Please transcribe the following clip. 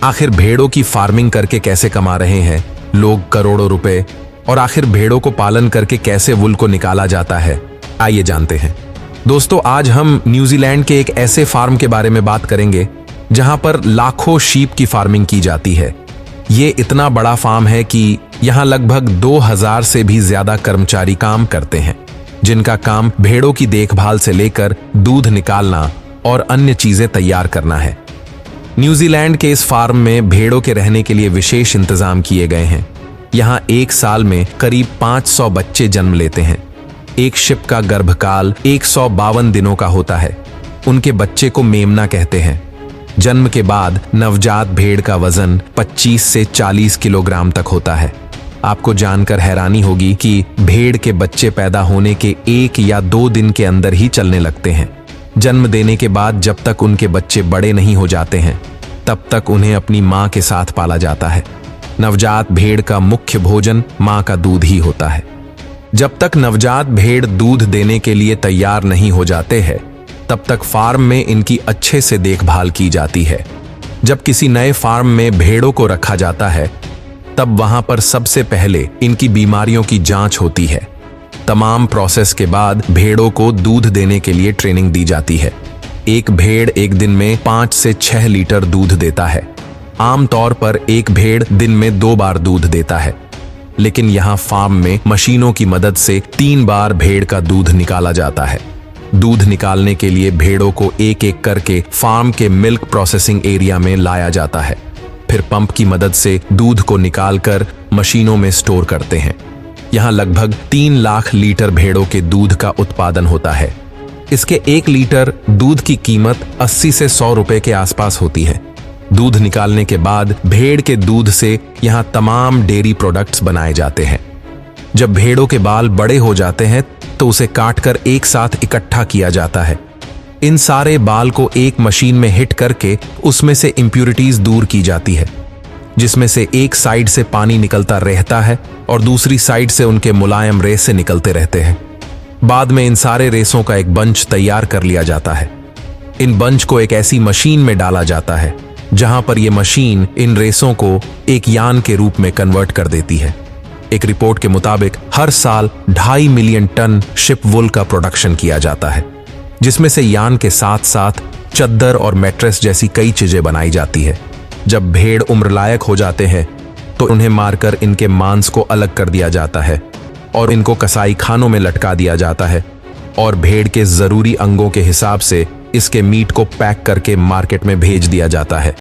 आखिर भेड़ों की फार्मिंग करके कैसे कमा रहे हैं लोग करोड़ों रुपए, और आखिर भेड़ों को पालन करके कैसे वुल को निकाला जाता है, आइए जानते हैं। दोस्तों, आज हम न्यूजीलैंड के एक ऐसे फार्म के बारे में बात करेंगे जहां पर लाखों शीप की फार्मिंग की जाती है। ये इतना बड़ा फार्म है कि यहां लगभग 2000 से भी ज्यादा कर्मचारी काम करते हैं, जिनका काम भेड़ों की देखभाल से लेकर दूध निकालना और अन्य चीजें तैयार करना है। न्यूजीलैंड के इस फार्म में भेड़ों के रहने के लिए विशेष इंतजाम किए गए हैं। यहाँ एक साल में करीब 500 बच्चे जन्म लेते हैं। एक शिप का गर्भकाल 152 दिनों का होता है। उनके बच्चे को मेमना कहते हैं। जन्म के बाद नवजात भेड़ का वजन 25 से 40 किलोग्राम तक होता है। आपको जानकर हैरानी होगी कि भेड़ के बच्चे पैदा होने के 1 या 2 दिन के अंदर ही चलने लगते हैं। जन्म देने के बाद जब तक उनके बच्चे बड़े नहीं हो जाते हैं, तब तक उन्हें अपनी मां के साथ पाला जाता है। नवजात भेड़ का मुख्य भोजन मां का दूध ही होता है। जब तक नवजात भेड़ दूध देने के लिए तैयार नहीं हो जाते हैं, तब तक फार्म में इनकी अच्छे से देखभाल की जाती है। जब किसी नए फार्म में भेड़ों को रखा जाता है, तब वहां पर सबसे पहले इनकी बीमारियों की जांच होती है। तमाम प्रोसेस के बाद भेड़ों को दूध देने के लिए ट्रेनिंग दी जाती है। एक भेड़ एक दिन में 5 से 6 लीटर दूध देता है। आमतौर पर एक भेड़ दिन में 2 बार दूध देता है, लेकिन यहाँ फार्म में मशीनों की मदद से 3 बार भेड़ का दूध निकाला जाता है। दूध निकालने के लिए भेड़ों को एक एक करके फार्म के मिल्क प्रोसेसिंग एरिया में लाया जाता है। फिर पंप की मदद से दूध को निकालकर मशीनों में स्टोर करते हैं। यहाँ लगभग 3 लाख लीटर भेड़ों के दूध का उत्पादन होता है। इसके 1 लीटर दूध की कीमत 80 से 100 रुपए के आसपास होती है। दूध निकालने के बाद भेड़ के दूध से यहाँ तमाम डेयरी प्रोडक्ट्स बनाए जाते हैं। जब भेड़ों के बाल बड़े हो जाते हैं तो उसे काटकर एक साथ इकट्ठा किया जाता है। इन सारे बाल को एक मशीन में हिट करके उसमें से इंप्यूरिटीज दूर की जाती है, जिसमें से एक साइड से पानी निकलता रहता है और दूसरी साइड से उनके मुलायम रेसे निकलते रहते हैं। बाद में इन सारे रेसों का एक बंच तैयार कर लिया जाता है। इन बंच को एक ऐसी मशीन में डाला जाता है जहां पर यह मशीन इन रेसों को एक यान के रूप में कन्वर्ट कर देती है। एक रिपोर्ट के मुताबिक हर साल 2.5 मिलियन टन शिप वुल का प्रोडक्शन किया जाता है, जिसमें से यान के साथ साथ चद्दर और मैट्रेस जैसी कई चीजें बनाई जाती है। जब भेड़ उम्र लायक हो जाते हैं तो उन्हें मारकर इनके मांस को अलग कर दिया जाता है और इनको कसाई खानों में लटका दिया जाता है और भेड़ के जरूरी अंगों के हिसाब से इसके मीट को पैक करके मार्केट में भेज दिया जाता है।